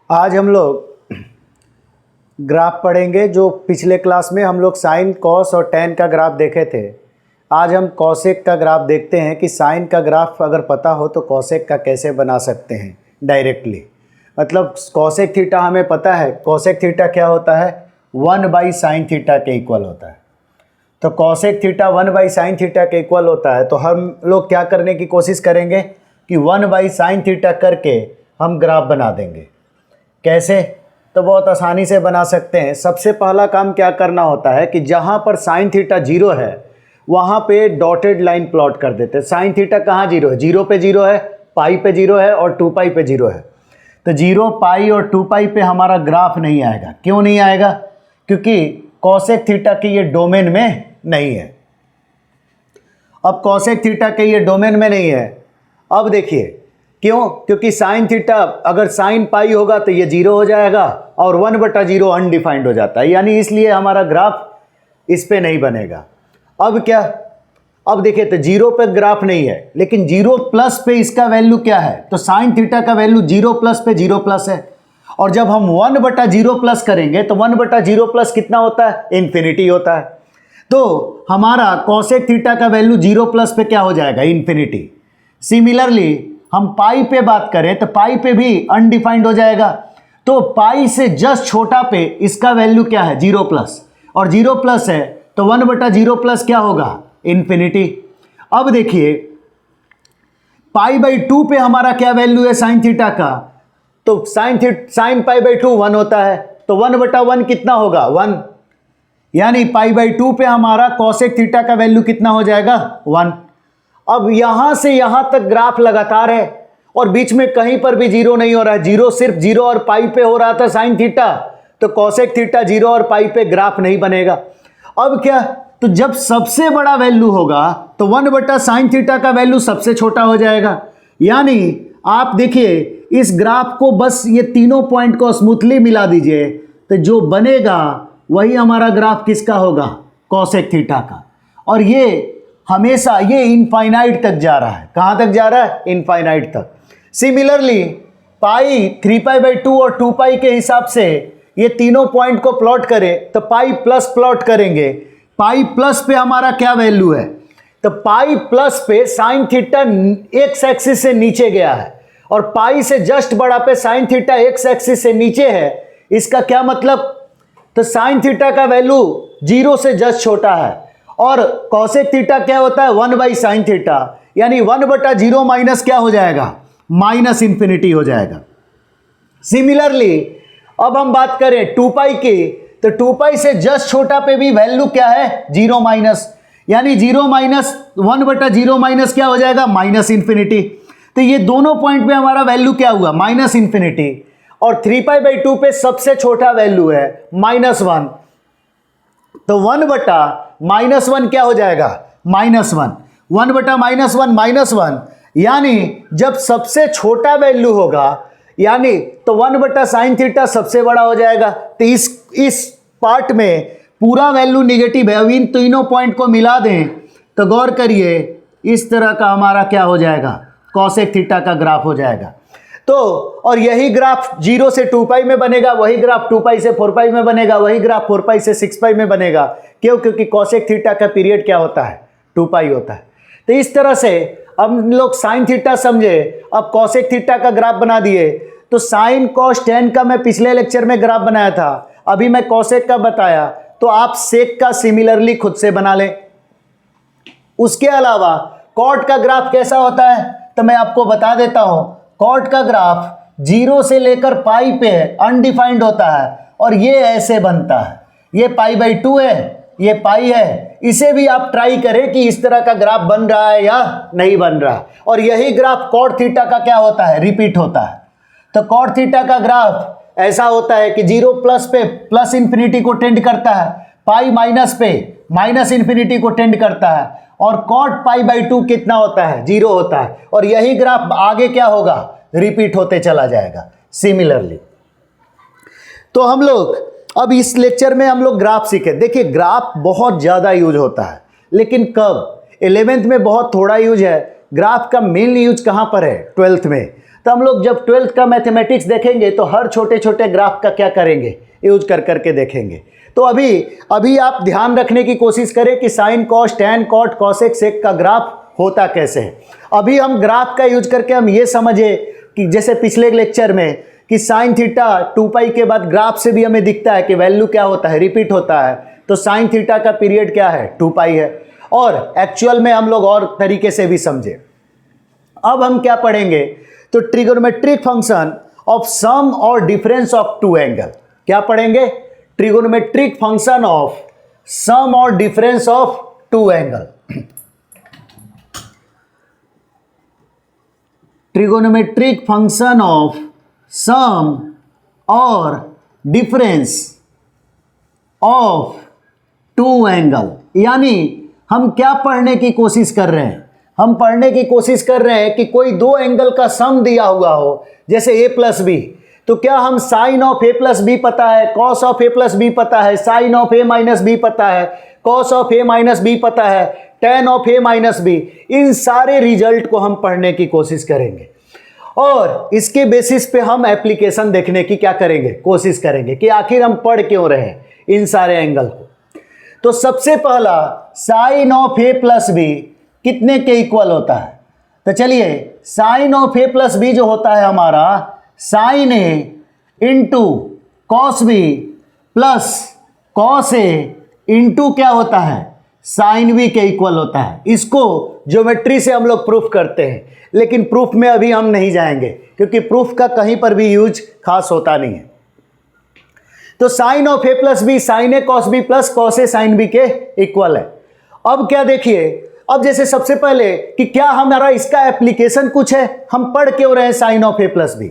आज हम लोग ग्राफ पढ़ेंगे। जो पिछले क्लास में हम लोग साइन, कॉस और टैन का ग्राफ देखे थे। आज हम कॉसेक का ग्राफ देखते हैं कि साइन का ग्राफ अगर पता हो तो कॉसेक का कैसे बना सकते हैं डायरेक्टली। मतलब कॉसेक थीटा हमें पता है, कॉसेक थीटा क्या होता है, 1/sin थीटा के इक्वल होता है। तो कॉसेक थीटा 1/sin थीटा के इक्वल होता है। तो हम लोग क्या करने की कोशिश करेंगे कि 1/sin थीटा करके हम ग्राफ बना देंगे। कैसे? तो बहुत आसानी से बना सकते हैं। सबसे पहला काम क्या करना होता है कि जहाँ पर साइन थीटा 0 है वहाँ पे डॉटेड लाइन प्लॉट कर देते हैं। साइन थीटा कहाँ 0 है? 0 पे 0 है, पाई पे 0 है और 2 पाई पे 0 है। तो 0, पाई और 2 पाई पे हमारा ग्राफ नहीं आएगा। क्यों नहीं आएगा? क्योंकि कॉसेक थीटा की ये डोमेन में नहीं है। अब कॉसेक थीटा के ये डोमेन में नहीं है। अब देखिए क्यों? क्योंकि साइन थीटा अगर साइन पाई होगा तो ये 0 हो जाएगा और 1/0 अनडिफाइंड हो जाता है, यानी इसलिए हमारा ग्राफ इस पे नहीं बनेगा। अब क्या? अब देखिए तो 0 पे ग्राफ नहीं है, लेकिन 0+ पे इसका वैल्यू क्या है? तो साइन थीटा का वैल्यू 0+ पे 0+ है। और जब हम 1/0+ करेंगे तो 1/0+ कितना होता है? इन्फिनिटी होता है। तो हमारा कॉसेक थीटा का वैल्यू 0+ पे क्या हो जाएगा? इन्फिनिटी। सिमिलरली हम पाई पे बात करें तो पाई पे भी अनडिफाइंड हो जाएगा। तो पाई से जस्ट छोटा पे इसका वैल्यू क्या है? 0+, और 0+ है तो 1/0+ क्या होगा? इन्फिनिटी। अब देखिए π/2 पे हमारा क्या वैल्यू है साइन थीटा का? तो साइन π/2 1 होता है, तो 1/1 कितना होगा? 1। यानी π/2 पे हमारा कॉसेक थीटा का वैल्यू कितना हो जाएगा? 1। अब यहां से यहां तक ग्राफ लगातार है और बीच में कहीं पर भी 0 नहीं हो रहा है। 0 सिर्फ 0 और पाई पे हो रहा था साइन थीटा, तो कॉसेक थीटा 0 और पाई पे ग्राफ नहीं बनेगा। अब क्या? तो जब सबसे बड़ा वैल्यू होगा तो 1/sin थीटा का वैल्यू सबसे छोटा हो जाएगा। यानी आप देखिए इस ग्राफ को बस ये तीनों पॉइंट को स्मूथली मिला दीजिए तो जो बनेगा वही हमारा ग्राफ किसका होगा? कॉसेक थीटा का। और ये हमेशा ये इनफाइनाइट तक जा रहा है। कहाँ तक जा रहा है? इनफाइनाइट तक। सिमिलरली पाई 3π/2 और 2 पाई के हिसाब से ये तीनों पॉइंट को प्लॉट करें तो पाई प्लस प्लॉट करेंगे। पाई प्लस पे हमारा क्या वैल्यू है? तो पाई प्लस पे साइन थीटा एक्स एक्सिस से नीचे गया है और पाई से जस्ट बड़ा पे साइन थीटा एक्स एक्सिस से नीचे है। इसका क्या मतलब? तो साइन थीटा का वैल्यू 0 से जस्ट छोटा है और कॉसेक थीटा क्या होता है? 1/sin थीटा, यानी 1/0 माइनस क्या हो जाएगा? माइनस इन्फिनिटी हो जाएगा। सिमिलरली अब हम बात करें 2 पाई की, तो 2 पाई से जस्ट छोटा पे भी वैल्यू क्या है? 0 माइनस, यानी 0 माइनस 1/0 माइनस क्या हो जाएगा? Minus infinity. तो ये दोनों पॉइंट पे हमारा वैल्यू क्या हुआ? Minus infinity. और 3π/2 पे सबसे छोटा वैल्यू है -1, तो 1/-1 क्या हो जाएगा? -1। 1/-1 -1, यानी जब सबसे छोटा वैल्यू होगा यानी तो 1/sin थीटा सबसे बड़ा हो जाएगा। तो इस पार्ट में पूरा वैल्यू निगेटिव है। अब इन तीनों पॉइंट को मिला दें तो गौर करिए इस तरह का हमारा क्या हो जाएगा? कॉसेक थीटा का ग्राफ हो जाएगा। तो और यही ग्राफ 0 से 2 पाई में बनेगा, वही ग्राफ 2 पाई से 4 पाई में बनेगा, वही ग्राफ 4 पाई से 6 पाई में बनेगा। क्यों? क्योंकि कॉसेक थीटा का पीरियड क्या होता है? 2 पाई होता है। तो इस तरह से अब हम लोग साइन थीटा समझे, अब कॉसेक थीटा का ग्राफ बना दिए। तो साइन कॉस टैन का मैं पिछले लेक्चर में ग्राफ बनाया था, अभी मैं कॉसेक का बताया, तो आप सेक का सिमिलरली खुद से बना लें। उसके अलावा कॉट का ग्राफ कैसा होता है तो मैं आपको बता देता हूं। कॉट का ग्राफ 0 से लेकर पाई पे अनडिफाइंड होता है और ये ऐसे बनता है। ये π/2 है, ये पाई है। इसे भी आप ट्राई करें कि इस तरह का ग्राफ बन रहा है या नहीं बन रहा। और यही ग्राफ कॉट थीटा का क्या होता है? रिपीट होता है। तो कॉट थीटा का ग्राफ ऐसा होता है कि 0+ पे प्लस इन्फिनिटी को टेंड करता है, पाई माइनस पे माइनस इन्फिनिटी को टेंड करता है, और कॉट π/2 कितना होता है? 0 होता है। और यही ग्राफ आगे क्या होगा? रिपीट होते चला जाएगा सिमिलरली। तो हम लोग अब इस लेक्चर में हम लोग ग्राफ सीखे। देखिए ग्राफ बहुत ज़्यादा यूज होता है, लेकिन कब? 11th में बहुत थोड़ा यूज है। ग्राफ का मेन यूज कहाँ पर है? 12th में। तो हम लोग जब 12th का मैथमेटिक्स देखेंगे तो हर छोटे छोटे ग्राफ का क्या करेंगे, यूज कर करके देखेंगे। तो अभी आप ध्यान रखने की कोशिश करें कि sine cos tan cot cosec sec का ग्राफ होता कैसे है। अभी हम ग्राफ का यूज करके हम ये समझे कि जैसे पिछले लेक्चर में कि साइन थीटा 2 पाई के बाद ग्राफ से भी हमें दिखता है कि वैल्यू क्या होता है, रिपीट होता है। तो साइन थीटा का पीरियड क्या है, 2 पाई है। और एक्चुअल में हम लोग और तरीके से भी समझे। अब हम क्या पढ़ेंगे, तो ट्रिगोनोमेट्रिक फंक्शन ऑफ सम और डिफरेंस ऑफ टू एंगल। क्या पढ़ेंगे, ट्रिगोनोमेट्रिक फंक्शन ऑफ सम और difference of two angle. Trigonometric function of sum और डिफरेंस ऑफ टू एंगल। यानी हम क्या पढ़ने की कोशिश कर रहे हैं, हम पढ़ने की कोशिश कर रहे हैं कि कोई दो एंगल का सम दिया हुआ हो, जैसे a प्लस बी। तो क्या हम sine of a plus B पता है, cos of a plus B पता है, sine of a minus B पता है, cos of a minus B पता है, tan of a minus B. इन सारे रिजल्ट को हम पढ़ने की कोशिश करेंगे और इसके बेसिस पे हम एप्लीकेशन देखने की क्या करेंगे, कोशिश करेंगे कि आखिर हम पढ़ क्यों रहे हैं इन सारे एंगल को। तो सबसे पहला sine of a plus B कितने के इक्वल होता है, तो चलिए sine of a plus B जो होता है हमारा sine A into cos B plus cos A into क्या होता है, साइन बी के इक्वल होता है। इसको ज्योमेट्री से हम लोग प्रूफ करते हैं, लेकिन प्रूफ में अभी हम नहीं जाएंगे क्योंकि प्रूफ का कहीं पर भी यूज खास होता नहीं है। तो sine of A plus B sine A cos B plus cos A sine B के इक्वल है। अब क्या देखिए, अब जैसे सबसे पहले कि क्या हमारा इसका एप्लीकेशन कुछ है, हम पढ़ क्यों रहे हैं sine of A plus B.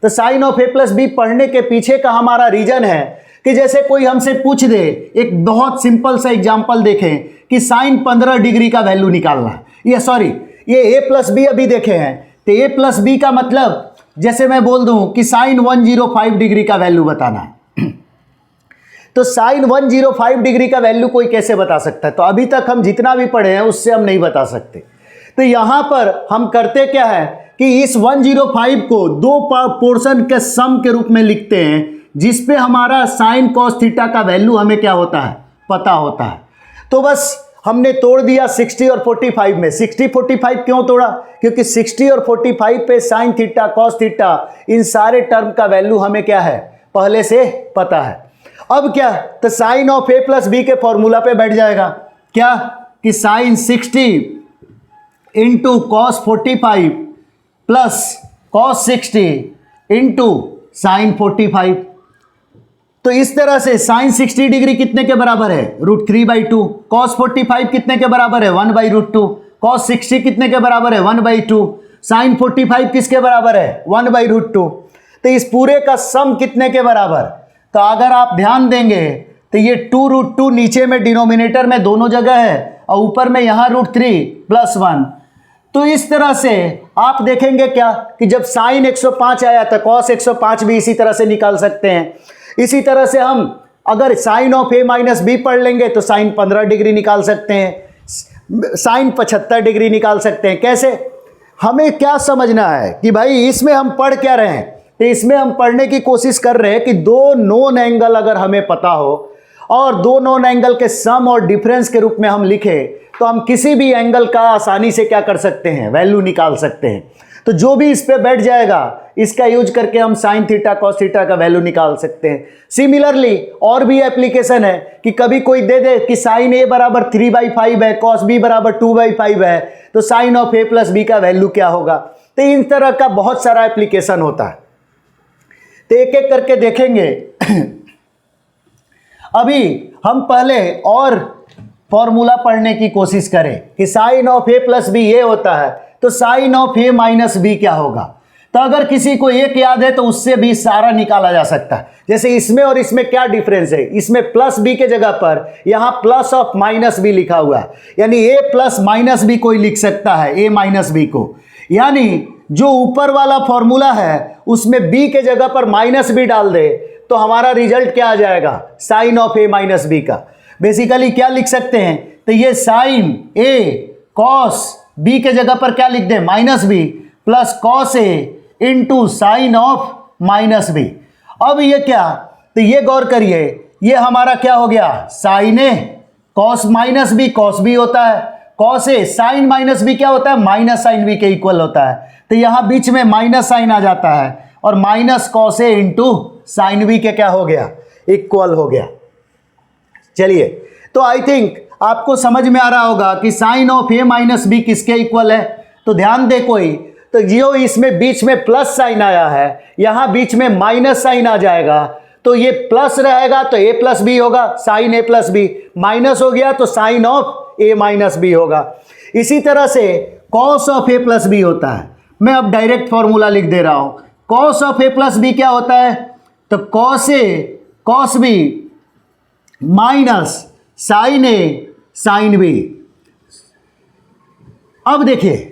तो sine of A plus B पढ़ने के पीछे का हमारा रीजन है कि जैसे कोई हमसे पूछ दे, एक बहुत सिंपल सा एग्जांपल देखें कि साइन 15 डिग्री का वैल्यू निकालना है, ये सॉरी ये ए प्लस बी अभी देखे हैं। तो ए प्लस बी का मतलब जैसे मैं बोल दूं कि साइन 105 डिग्री का वैल्यू बताना है तो साइन 105 डिग्री का वैल्यू कोई कैसे बता सकता है, तो अभी तक हम जितना भी पढ़े हैं उससे हम नहीं बता सकते। तो यहां पर हम करते क्या है कि इस 105 को दो पोर्शन के सम के रूप में लिखते हैं, जिसपे हमारा साइन कॉस थीटा का वैल्यू हमें क्या होता है, पता होता है। तो बस हमने तोड़ दिया 60 और 45 में। 60 45 क्यों तोड़ा, क्योंकि 60 और 45 पे sine theta cos theta in सारे टर्म का वैल्यू हमें क्या है, पहले से पता है। अब क्या, तो sine of A plus B के फॉर्मूला पे बैठ जाएगा क्या कि sine 60 into cos 45 plus cos 60 into sine 45। तो इस तरह से साइन 60 डिग्री कितने के बराबर है, √3/2। कॉस 45 कितने के बराबर है, 1/√2। कॉस 60 कितने के बराबर है, 1/2। साइन 45 किसके बराबर है, 1/√2। तो इस पूरे का सम कितने के बराबर, तो अगर आप ध्यान देंगे तो ये 2√2 नीचे में डिनोमिनेटर में दोनों जगह है और ऊपर में यहाँ √3 + 1। तो इस तरह से आप देखेंगे क्या कि जब साइन 105 आया था कॉस 105 भी इसी तरह से निकाल सकते हैं। इसी तरह से हम अगर sine of a minus B पढ़ लेंगे तो साइन 15 डिग्री निकाल सकते हैं, साइन 75 डिग्री निकाल सकते हैं। कैसे, हमें क्या समझना है कि भाई इसमें हम पढ़ क्या रहे हैं, तो इसमें हम पढ़ने की कोशिश कर रहे हैं कि दो नोन एंगल अगर हमें पता हो और दो नोन एंगल के सम और डिफरेंस के रूप में हम लिखें तो हम किसी भी एंगल का आसानी से क्या कर सकते हैं, वैल्यू निकाल सकते हैं। तो जो भी इस पे बैठ जाएगा इसका यूज करके हम साइन थीटा कॉस थीटा का वैल्यू निकाल सकते हैं। सिमिलरली और भी एप्लीकेशन है कि कभी कोई दे दे कि साइन ए बराबर 3/5 है, कॉस बी बराबर 2/5 है, तो sine of A plus B का वैल्यू क्या होगा। तो इन तरह का बहुत सारा एप्लीकेशन होता है, तो एक एक करके देखेंगे। अभी हम पहले और फॉर्मूला पढ़ने की कोशिश करें कि sine of A plus B ये होता है, तो sine of A minus B क्या होगा। तो अगर किसी को एक याद है तो उससे भी सारा निकाला जा सकता है। जैसे इसमें और इसमें क्या डिफरेंस है, इसमें प्लस बी के जगह पर यहां प्लस ऑफ माइनस बी लिखा हुआ है, यानी ए प्लस माइनस बी कोई लिख सकता है ए माइनस बी को। यानी जो ऊपर वाला फॉर्मूला है उसमें बी के जगह पर माइनस बी डाल दे तो हमारा रिजल्ट क्या आ जाएगा, sine of A minus B का। बेसिकली क्या लिख सकते हैं, तो ये साइन ए कॉस बी के जगह पर क्या लिख दें, minus B plus cos A into sine of minus B. अब ये क्या, तो ये गौर करिए, ये हमारा क्या हो गया, sine A cos minus B, cos B होता है, cos A sine minus B क्या होता है, माइनस साइन बी के इक्वल होता है। तो यहां बीच में माइनस साइन आ जाता है और minus cos A into sign B के क्या हो गया, इक्वल हो गया। चलिए, तो आई थिंक आपको समझ में आ रहा होगा कि sine of A minus B किसके इक्वल है। तो ध्यान दे कोई, तो जो इसमें बीच में प्लस साइन आया है, यहां बीच में माइनस साइन आ जाएगा, तो ये प्लस रहेगा तो ए प्लस बी होगा, sine A plus B, minus हो गया तो sine of A minus B होगा। इसी तरह से cos of A plus B होता है। मैं अब डायरेक्ट फॉर्मूला लिख दे रहा हूं, cos of A plus B क्या होता है, तो cos A cos B minus sine A sine B. अब देखिए,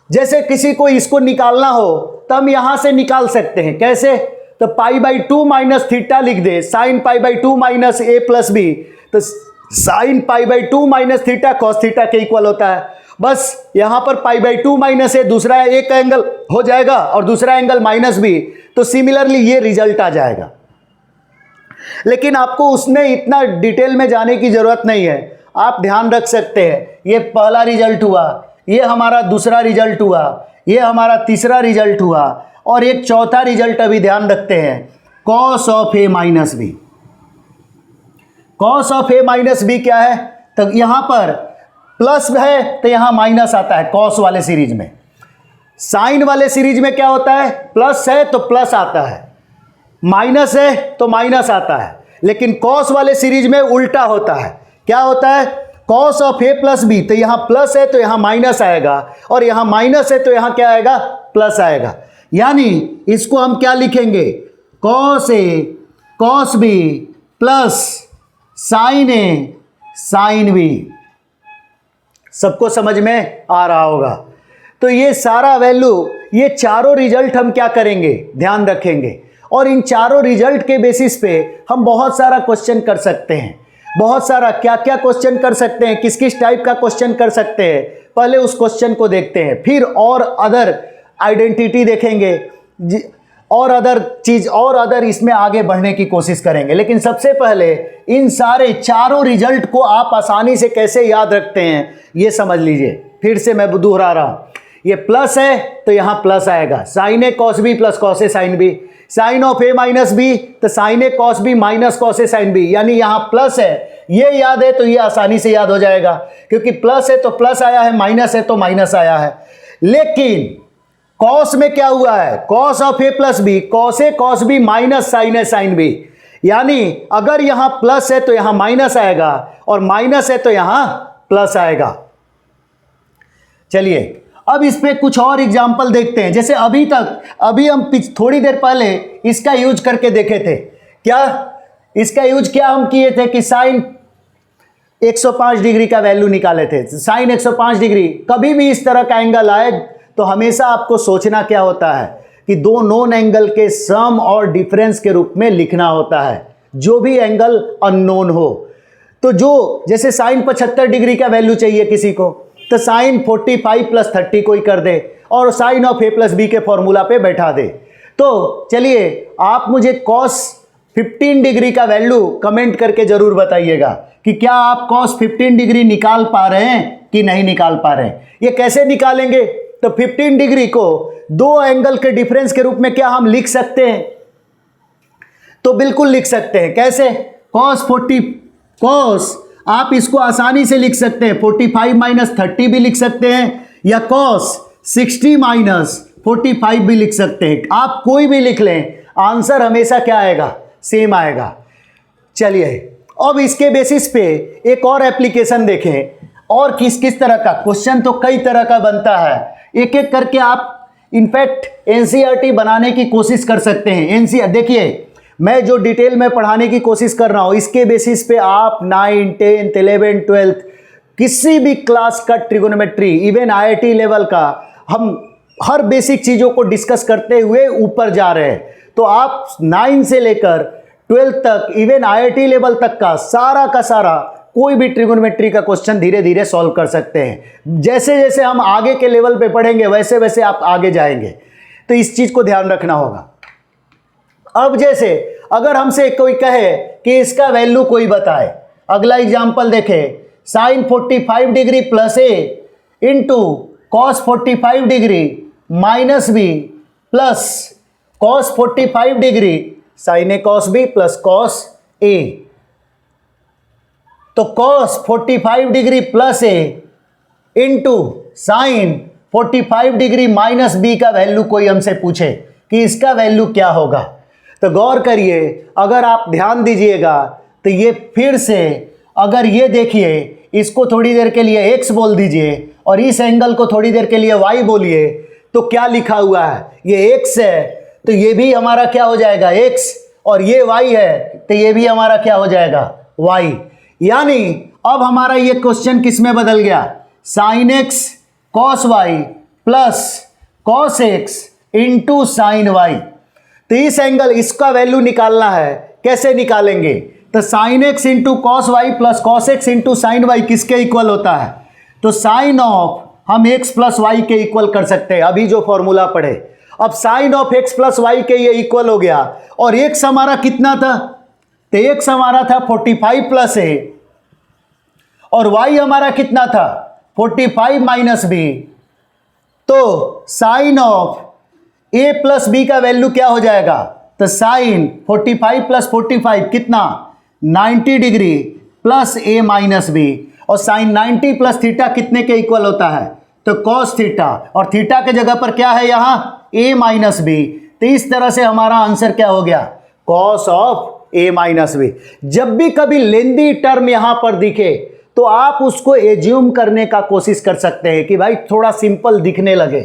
जैसे किसी को इसको निकालना हो तो हम यहां से निकाल सकते हैं, कैसे, तो पाई बाई 2 माइनस थीटा लिख दे, sine pi by 2 minus A plus B, तो sine pi by 2 minus theta cos theta के इक्वल होता है। बस यहां पर पाई बाई 2 माइनस ए, दूसरा एक एंगल हो जाएगा और दूसरा एंगल माइनस बी, तो सिमिलरली ये रिजल्ट आ जाएगा। लेकिन आपको उसमें इतना डिटेल में जाने की जरूरत नहीं है, आप ध्यान रख सकते हैं, ये पहला रिजल्ट हुआ, ये हमारा दूसरा रिजल्ट हुआ, ये हमारा तीसरा रिजल्ट हुआ, और एक चौथा रिजल्ट अभी ध्यान रखते हैं, cos of A minus B. Cos of A minus B क्या है, तो यहां पर प्लस है तो यहां माइनस आता है कॉस वाले सीरीज में, साइन वाले सीरीज में क्या होता है, प्लस है तो प्लस आता है, माइनस है तो माइनस आता है। लेकिन कॉस वाले सीरीज में उल्टा होता है, क्या होता है, cos of A plus B, तो यहां प्लस है तो यहां माइनस आएगा, और यहां माइनस है तो यहां क्या आएगा, प्लस आएगा। यानी इसको हम क्या लिखेंगे, cos A cos B plus sign A sine B. सबको समझ में आ रहा होगा। तो ये सारा वैल्यू, ये चारों रिजल्ट हम क्या करेंगे, ध्यान रखेंगे, और इन चारों रिजल्ट के बेसिस पे हम बहुत सारा क्वेश्चन कर सकते हैं। बहुत सारा क्या क्या क्वेश्चन कर सकते हैं, किस किस टाइप का क्वेश्चन कर सकते हैं, पहले उस क्वेश्चन को देखते हैं, फिर और अदर आइडेंटिटी देखेंगे, और अदर चीज और अदर इसमें आगे बढ़ने की कोशिश करेंगे। लेकिन सबसे पहले इन सारे चारों रिजल्ट को आप आसानी से कैसे याद रखते हैं ये समझ लीजिए। फिर से मैं दोहरा रहा हूं, ये प्लस है तो यहां प्लस आएगा, sine A cos B plus cos A sine B, sine of A minus B तो sine A cos B minus cos A sine B, यानी यहां प्लस है, ये याद है तो ये आसानी से याद हो जाएगा, क्योंकि प्लस है तो प्लस आया है, माइनस है तो माइनस आया है। लेकिन कॉस में क्या हुआ है, cos of A plus B, cos A cos B minus sine A sine B, यानी अगर यहां प्लस है तो यहां माइनस आएगा, और माइनस है तो यहां प्लस आएगा। चलिए अब इस पे कुछ और एग्जाम्पल देखते हैं। जैसे अभी हम थोड़ी देर पहले इसका यूज करके देखे थे, क्या इसका यूज क्या हम किए थे कि साइन 105 डिग्री का वैल्यू निकाले थे। साइन 105 डिग्री, कभी भी इस तरह का एंगल आए तो हमेशा आपको सोचना क्या होता है कि दो नोन एंगल के सम और डिफरेंस के रूप में लिखना होता है, जो भी एंगल अननोन हो। तो जो जैसे साइन 75 डिग्री का वैल्यू चाहिए किसी को, तो साइन 45 प्लस 30 कोई कर दे और sine of A plus B के फॉर्मूला पे बैठा दे। तो चलिए आप मुझे कॉस 15 डिग्री का वैल्यू कमेंट करके जरूर बताइएगा कि क्या आप कॉस 15 डिग्री निकाल पा रहे हैं कि नहीं निकाल पा रहे हैं। ये कैसे निकालेंगे, तो 15 डिग्री को दो एंगल के डिफरेंस के रूप में क्या हम लिख सकते हैं, तो बिल्कुल लिख सकते हैं। कैसे, कॉस आप इसको आसानी से लिख सकते हैं, 45 माइनस 30 भी लिख सकते हैं, या कॉस 60 माइनस 45 भी लिख सकते हैं। आप कोई भी लिख लें, आंसर हमेशा क्या आएगा, सेम आएगा। चलिए अब इसके बेसिस पे एक और एप्लीकेशन देखें, और किस किस तरह का क्वेश्चन तो कई तरह का बनता है, एक एक करके आप इनफैक्ट एनसीईआरटी बनाने की कोशिश कर सकते हैं। एनसीईआरटी देखिए, मैं जो डिटेल में पढ़ाने की कोशिश कर रहा हूं, इसके बेसिस पे आप 9, 10, 11, 12 किसी भी क्लास का ट्रिगोनोमेट्री, इवन आईआईटी लेवल का, हम हर बेसिक चीज़ों को डिस्कस करते हुए ऊपर जा रहे हैं। तो आप 9 से लेकर 12 तक, इवन आईआईटी लेवल तक का सारा कोई भी ट्रिगोनोमेट्री का क्वेश्चन धीरे धीरे सॉल्व कर सकते हैं। जैसे जैसे हम आगे के लेवल पे पढ़ेंगे वैसे वैसे आप आगे जाएंगे। तो इस चीज को ध्यान रखना होगा। अब जैसे अगर हमसे कोई कहे कि इसका वैल्यू कोई बताए, अगला एग्जाम्पल देखे, sine 45 degree plus A into cos 45 degree minus B plus cos 45 degree sine A cos B plus cos A. तो cos 45 degree plus A into sine 45 degree minus B का वैल्यू कोई हमसे पूछे कि इसका वैल्यू क्या होगा, तो गौर करिए, अगर आप ध्यान दीजिएगा तो ये फिर से, अगर ये देखिए, इसको थोड़ी देर के लिए x बोल दीजिए और इस एंगल को थोड़ी देर के लिए y बोलिए, तो क्या लिखा हुआ है, ये x है तो ये भी हमारा क्या हो जाएगा x, और ये y है तो ये भी हमारा क्या हो जाएगा y। यानी अब हमारा ये क्वेश्चन किस में बदल गया, sine x cos y plus cos x into sine y। तो इस एंगल, इसका वैल्यू निकालना है, कैसे निकालेंगे, तो sine x into cos Y plus cos X into sine Y किसके इक्वल होता है, तो साइन ऑफ हम x प्लस वाई के इक्वल कर सकते हैं, अभी जो फॉर्मूला पढ़े। अब sine of x plus Y के ये इक्वल हो गया, और x हमारा कितना था, तो x हमारा था 45 प्लस ए और y हमारा कितना था 45 माइनस बी। तो sine of a plus B का वैल्यू क्या हो जाएगा, तो साइन 45 प्लस 45 कितना 90 degree plus a minus B, और साइन 90 प्लस थीटा कितने के इक्वल होता है, तो कॉस थीटा, और थीटा के जगह पर क्या है यहाँ a माइनस बी। तो इस तरह से हमारा आंसर क्या हो गया, cos of a minus B. जब भी कभी लेंदी टर्म यहाँ पर दिखे तो आप उसको एज्यूम करने का कोशिश कर सकते हैं कि भाई थोड़ा सिंपल दिखने लगे।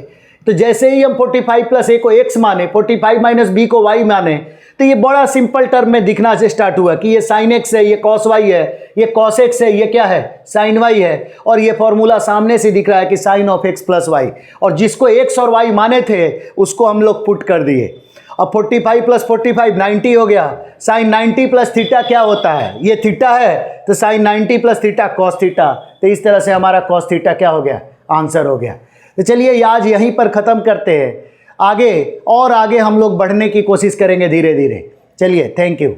तो जैसे ही हम 45 प्लस ए को x माने, 45 माइनस बी को y माने, तो ये बड़ा सिंपल टर्म में दिखना से स्टार्ट हुआ कि ये साइन x है, ये कॉस y है, ये कॉस x है, ये क्या है साइन y है, और ये फॉर्मूला सामने से दिख रहा है कि sine of x plus Y, और जिसको x और y माने थे उसको हम लोग पुट कर दिए। अब 45 प्लस 45 90 हो गया, साइन 90 प्लस थीटा क्या होता है, ये थीटा है, तो sine 90 plus theta cos theta. तो इस तरह से हमारा कॉस थीटा क्या हो गया, आंसर हो गया। तो चलिए आज यहीं पर ख़त्म करते हैं, आगे और आगे हम लोग बढ़ने की कोशिश करेंगे धीरे धीरे। चलिए, थैंक यू।